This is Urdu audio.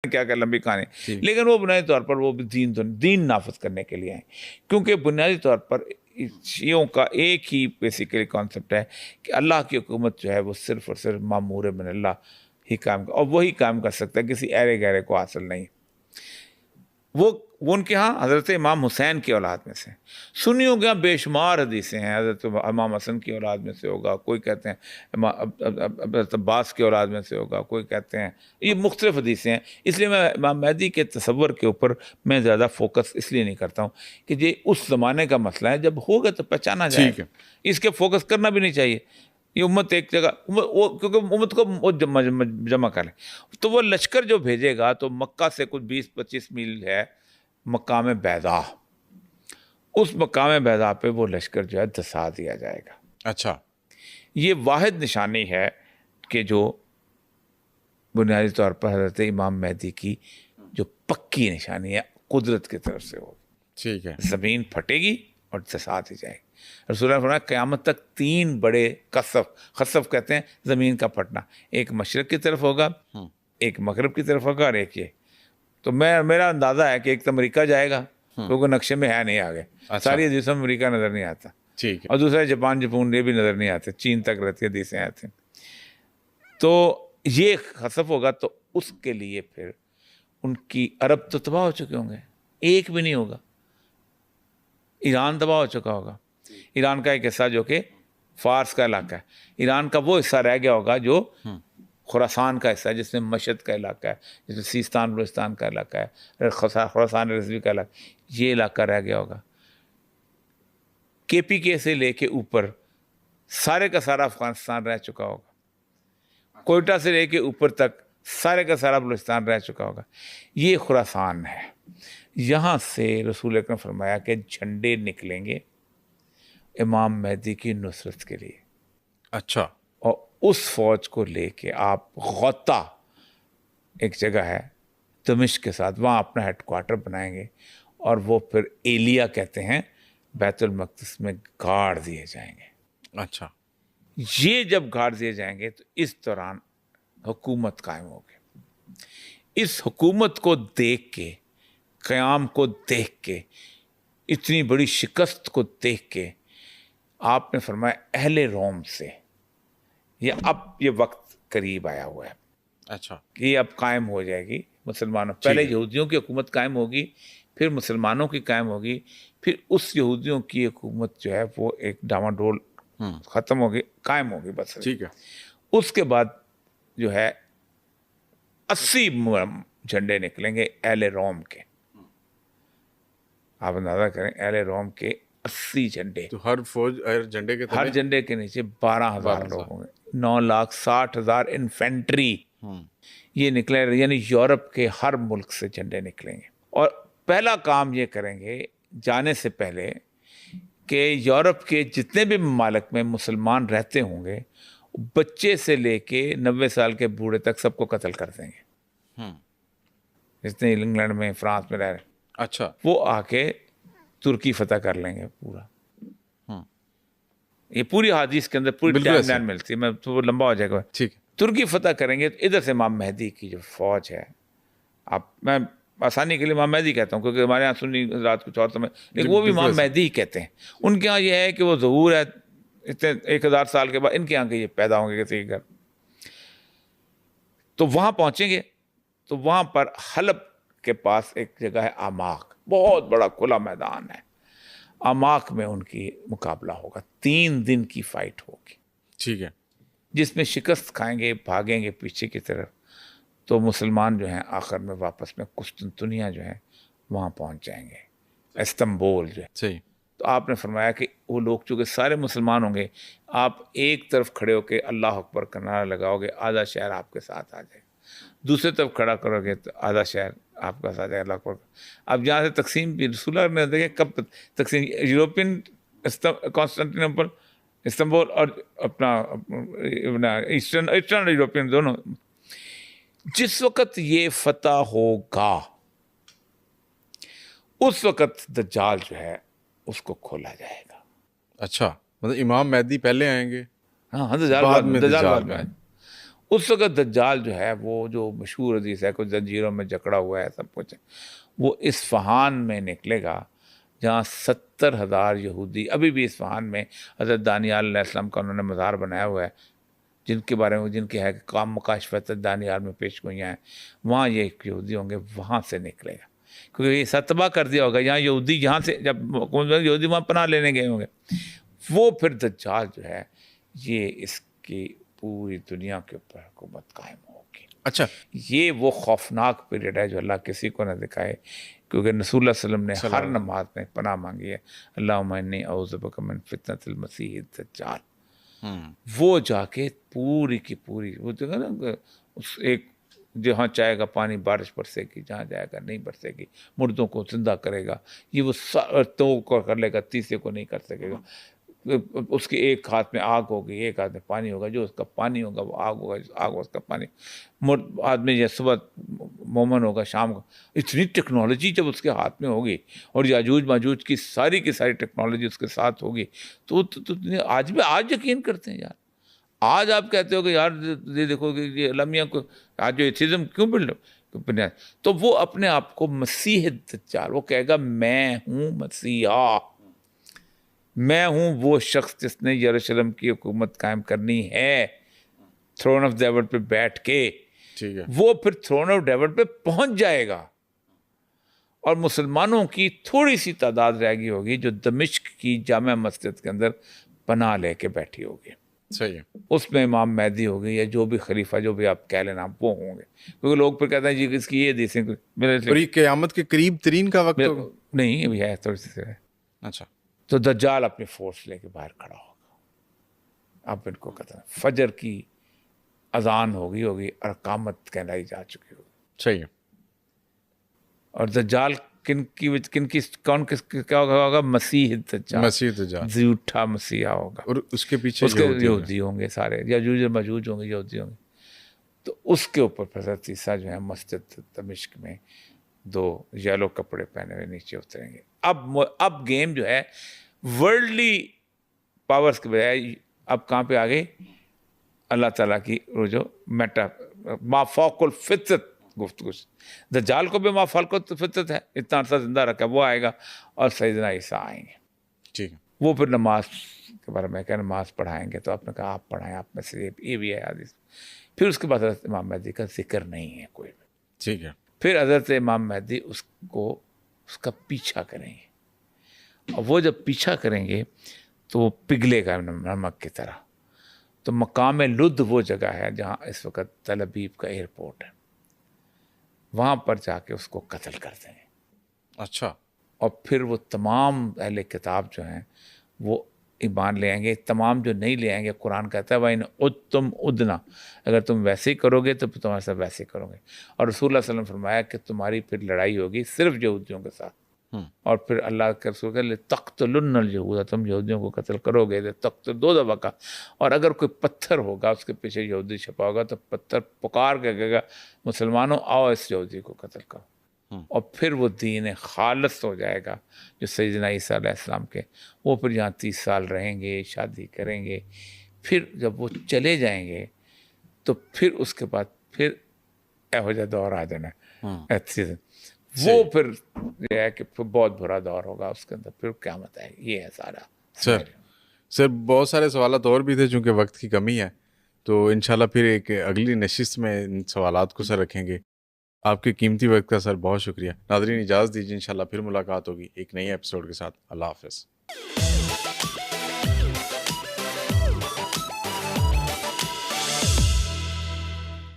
کیا کیا لمبی کہانی، لیکن وہ بنیادی طور پر وہ بھی دین نافذ کرنے کے لیے ہیں، کیونکہ بنیادی طور پر شیعوں کا ایک ہی بیسیکلی کانسیپٹ ہے کہ اللہ کی حکومت جو ہے وہ صرف اور صرف مامور من اللہ ہی کام اور وہی کام کر سکتا ہے، کسی ایرے گہرے کو حاصل نہیں۔ وہ ان کے ہاں حضرت امام حسین کی اولاد میں سے، سنیوں کے ہاں بے شمار حدیثیں ہیں، حضرت امام حسن کی اولاد میں سے ہوگا، کوئی کہتے ہیں حضرت عباس کی اولاد میں سے ہوگا، کوئی کہتے ہیں، یہ مختلف حدیثیں ہیں۔ اس لیے میں امام مہدی کے تصور کے اوپر میں زیادہ فوکس اس لیے نہیں کرتا ہوں کہ یہ اس زمانے کا مسئلہ ہے، جب ہوگا تو پہچانا جائے گا، اس کے فوکس کرنا بھی نہیں چاہیے۔ یہ امت ایک جگہ کیونکہ امت کو جمع کرے تو وہ لشکر جو بھیجے گا تو مکہ سے کچھ 20-25 میل ہے مقام بیضا، اس مقام بیضا پہ وہ لشکر جو ہے دسا دیا جائے گا۔ اچھا، یہ واحد نشانی ہے کہ جو بنیادی طور پر حضرت امام مہدی کی جو پکی نشانی ہے قدرت کی طرف سے ہوگی۔ ٹھیک ہے، زمین پھٹے گی اور دسا دی جائے گی۔ رسول اللہ نے فرمایا قیامت تک 3 بڑے خسف کہتے ہیں زمین کا پھٹنا، ایک مشرق کی طرف ہوگا، ایک مغرب کی طرف ہوگا، اور ایک یہ۔ تو میرا اندازہ ہے کہ ایک تو امریکہ جائے گا کیونکہ نقشے میں ہے نہیں آگے، ساری حدیثوں میں امریکہ نظر نہیں آتا، ٹھیک ہے، اور دوسرا جاپان یہ بھی نظر نہیں آتے، چین تک رہتی حدیثیں آتی ہیں۔ تو یہ خسف ہوگا تو اس کے لیے پھر ان کی عرب تو تباہ ہو چکے ہوں گے، ایک بھی نہیں ہوگا۔ ایران تباہ ہو چکا ہوگا، ایران کا ایک حصہ جو کہ فارس کا علاقہ ہے، ایران کا وہ حصہ رہ گیا ہوگا جو خراسان کا حصہ ہے، جس میں مشہد کا علاقہ ہے، جس میں سیستان بلوچستان کا علاقہ ہے، خراسان رضوی کا علاقہ، یہ علاقہ رہ گیا ہوگا۔ کے پی کے سے لے کے اوپر سارے کا سارا افغانستان رہ چکا ہوگا، کوئٹہ سے لے کے اوپر تک سارے کا سارا بلوچستان رہ چکا ہوگا، یہ خراسان ہے۔ یہاں سے رسول اکرم فرمایا کہ جھنڈے نکلیں گے امام مہدی کی نصرت کے لیے۔ اچھا، اور اس فوج کو لے کے آپ غوطہ ایک جگہ ہے دمشق کے ساتھ، وہاں اپنا ہیڈ کوارٹر بنائیں گے، اور وہ پھر ایلیا کہتے ہیں بیت المقدس میں گاڑ دیے جائیں گے۔ اچھا، یہ جب گاڑ دیے جائیں گے تو اس دوران حکومت قائم ہوگی۔ اس حکومت کو دیکھ کے، قیام کو دیکھ کے، اتنی بڑی شکست کو دیکھ کے آپ نے فرمایا اہل روم سے یہ وقت قریب آیا ہوا ہے، اچھا، کہ یہ اب قائم ہو جائے گی مسلمانوں، پہلے یہودیوں کی حکومت قائم ہوگی، پھر مسلمانوں کی قائم ہوگی، پھر اس یہودیوں کی حکومت جو ہے وہ ایک ڈاما ڈول ختم ہوگی، قائم ہوگی بس۔ ٹھیک ہے، اس کے بعد جو ہے 80 جھنڈے نکلیں گے اہل روم کے، آپ اندازہ کریں اہل روم کے 80 جھنڈے، تو ہر فوج ہر جھنڈے کے ہر جھنڈے کے نیچے 12,000 لوگ ہوں گے، 9,60,000 انفینٹری یہ نکلے، یعنی یورپ کے ہر ملک سے جھنڈے نکلیں گے۔ اور پہلا کام یہ کریں گے جانے سے پہلے کہ یورپ کے جتنے بھی ممالک میں مسلمان رہتے ہوں گے، بچے سے لے کے 90 سال کے بوڑھے تک سب کو قتل کر دیں گے، جتنے انگلینڈ میں فرانس میں رہ رہے، اچھا، وہ آ کے ترکی فتح کر لیں گے پورا۔ یہ پوری حدیث کے اندر پوری ٹائم لائن ملتی ہے، میں تو وہ لمبا ہو جائے گا۔ ٹھیک ہے، ترکی فتح کریں گے تو ادھر سے امام مہدی کی جو فوج ہے، میں آسانی کے لیے امام مہدی کہتا ہوں کیونکہ ہمارے یہاں سنی رات کچھ اور سمجھ، لیکن وہ بھی امام مہدی ہی کہتے ہیں۔ ان کے یہاں یہ ہے کہ وہ ظہور ہے اتنے 1000 سال کے بعد، ان کے یہاں کے یہ پیدا ہوں گے کسی کے گھر، تو وہاں پہنچیں گے تو وہاں پر حلب کے پاس ایک جگہ ہے آماک، بہت بڑا کھلا میدان ہے، آماک میں ان کی مقابلہ ہوگا، 3 دن کی فائٹ ہوگی، ٹھیک ہے، جس میں شکست کھائیں گے، بھاگیں گے پیچھے کی طرف، تو مسلمان جو ہیں آخر میں واپس میں قسطنطنیہ جو ہے وہاں پہنچ جائیں گے، استنبول جو ہے۔ صحیح، تو آپ نے فرمایا کہ وہ لوگ چونکہ سارے مسلمان ہوں گے، آپ ایک طرف کھڑے ہو کے اللہ اکبر کا نعرہ لگاؤ گے، آدھا شہر آپ کے ساتھ آ جائے گا، دوسرے طرف کھڑا کرو گے تو آدھا شہر آپ کا ساتھ آ جائے گا، اللہ اکبر۔ اب جہاں سے تقسیم بھی رسول اللہ نے دیکھیں کب تقسیم، یورپین کانسٹنٹینوپل استنبول اور اپنا ایسٹرن یورپین دونوں، جس وقت یہ فتح ہوگا اس وقت دجال جو ہے اس کو کھولا جائے گا۔ اچھا، مطلب امام مہدی پہلے آئیں گے، ہاں دجال بعد بعد میں دجال دجال بعد میں، اس وقت دجال جو ہے وہ جو مشہور حدیث ہے کچھ زنجیروں میں جکڑا ہوا ہے سب کچھ، وہ اصفہان میں نکلے گا جہاں 70,000 یہودی، ابھی بھی اصفہان میں حضرت دانیال علیہ السلام کا انہوں نے مزار بنایا ہوا ہے، جن کے بارے میں جن کے ہے کام مکاشفت دانیال میں پیش گوئیاں ہیں، وہاں یہ یہودی ہوں گے، وہاں سے نکلے گا، کیونکہ یہ ستبہ کر دیا ہوگا یہاں یہودی، یہاں سے جب یہودی وہاں پناہ لینے گئے ہوں گے، وہ پھر دجال جو ہے یہ اس کی پوری دنیا کے اوپر حکومت قائم ہوگی۔ اچھا، یہ وہ خوفناک پیریڈ ہے جو اللہ کسی کو نہ دکھائے، کیونکہ رسول اللہ صلی اللہ علیہ وسلم نے ہر نماز میں پناہ مانگی ہے، اللہم انی اعوذ بک من فتنۃ المسیح الدجال۔ وہ جا کے پوری کی پوری وہ جو ہے نا ایک جہاں چاہے گا پانی بارش برسے گی، جہاں جائے گا نہیں برسے گی، مردوں کو زندہ کرے گا، یہ وہ دو کو کر لے گا، تیسرے کو نہیں کر سکے گا، اس کے ایک ہاتھ میں آگ ہوگی، ایک ہاتھ میں پانی ہوگا، جو اس کا پانی ہوگا وہ آگ ہوگا، آگ اس کا پانی، آدمی یہ صبح مومن ہوگا شام کو، اتنی ٹیکنالوجی جب اس کے ہاتھ میں ہوگی اور یاجوج ماجوج کی ساری ٹیکنالوجی اس کے ساتھ ہوگی تو آج بھی آج یقین کرتے ہیں یار، آج آپ کہتے ہو کہ یار یہ دیکھو کہ یہ المیہ کو آج جو ایتھیزم کیوں بنیاد، تو وہ اپنے آپ کو مسیح دجال، وہ کہے گا میں ہوں مسیحا، میں ہوں وہ شخص جس نے یروشلم کی حکومت قائم کرنی ہے تھرون آف ڈیوڈ پہ بیٹھ کے، ٹھیک ہے، وہ پھر تھرون آف ڈیوڈ پہ پہنچ جائے گا اور مسلمانوں کی تھوڑی سی تعداد رہ گئی ہوگی جو دمشق کی جامع مسجد کے اندر پناہ لے کے بیٹھی ہوگی، صحیح ہے، اس میں امام مہدی ہوگی یا جو بھی خلیفہ جو بھی آپ کہہ لینا وہ ہوں گے، کیونکہ لوگ پھر کہتے ہیں جی اس کی یہ حدیثیں اور یہ قیامت کے قریب ترین کا وقت ہوگا؟ نہیں، ابھی ہے تھوڑی سی ہے۔ اچھا، تو دجال اپنی فورس لے کے باہر کھڑا ہوگا، اب ان کو کہتے ہیں فجر کی اذان ہوگی اور اقامت کہلائی جا چکی ہوگی، صحیح ہے، اور دجال کون کس کیا ہوگا؟ مسیح دجال، مسیح دجال، جھوٹا مسیحا ہوگا، اور اس کے پیچھے اس کے یہودی ہوں گے سارے، یاجوج اور ماجوج ہوں گے، یہودی ہوں گے، تو اس کے اوپر حضرت عیسیٰ جو ہے مسجد دمشق میں 2 یلو کپڑے پہنے ہوئے نیچے اتریں گے۔ اب گیم جو ہے ورلڈلی پاورز کے بجائے اب کہاں پہ آ گئی؟ اللہ تعالیٰ کی وہ جو ما فوق الفطرت گفتگو، دجال کو بھی ما فوق الفطرت ہے، اتنا عرصہ زندہ رکھا، وہ آئے گا اور سیدنا عیسیٰ آئیں گے، ٹھیک ہے، وہ پھر نماز کے بارے میں کہ نماز پڑھائیں گے، تو آپ نے کہا آپ پڑھائیں، آپ میں سے یہ بھی ہے حدیث۔ پھر اس کے بعد حضرت امام مہدی کا ذکر نہیں ہے کوئی بھی، ٹھیک ہے، پھر حضرت امام مہدی اس کا پیچھا کریں گے، اور وہ جب پیچھا کریں گے تو وہ پگھلے گا نمک کی طرح، تو مقام لد وہ جگہ ہے جہاں اس وقت تل ابیب کا ایئرپورٹ ہے، وہاں پر جا کے اس کو قتل کر دیں گے، اچھا، اور پھر وہ تمام اہل کتاب جو ہیں وہ ایمان لے آئیں گے، تمام جو نہیں لے آئیں گے، قرآن کہتا ہے وَإِنْ عُدْتُمْ عُدْنَا، اگر تم ویسے ہی کرو گے تو پھر تمہارے ساتھ ویسے ہی کرو گے، اور رسول اللہ صلی اللہ علیہ وسلم فرمایا کہ تمہاری پھر لڑائی ہوگی صرف یہودیوں کے ساتھ، اور پھر اللہ کے رسول کہ لِتَقْتُلُنَّ الْيَهُودَ، تم یہودیوں کو قتل کرو گے، تقتل 2 دفعہ کا، اور اگر کوئی پتھر ہوگا اس کے پیچھے یہودی چھپا ہوگا تو پتھر پکار کے کہے گا مسلمانوں آؤ اس یہودی کو قتل کرو، اور پھر وہ دین خالص ہو جائے گا جو سیدنا عیسیٰ علیہ السلام کے، وہ پھر یہاں 30 سال رہیں گے، شادی کریں گے، پھر جب وہ چلے جائیں گے تو پھر اس کے بعد پھر ایہو جا دور آ جانا ہے، وہ پھر یہ ہے کہ پھر بہت برا دور ہوگا اس کے اندر، پھر قیامت آئے گی، یہ ہے سارا۔ سر بہت سارے سوالات اور بھی تھے، چونکہ وقت کی کمی ہے تو انشاءاللہ پھر ایک اگلی نشست میں ان سوالات کو سر رکھیں گے۔ آپ کے قیمتی وقت کا سر بہت شکریہ۔ ناظرین اجازت دیجیے، انشاءاللہ پھر ملاقات ہوگی ایک نئی ایپیسوڈ کے ساتھ۔ اللہ حافظ۔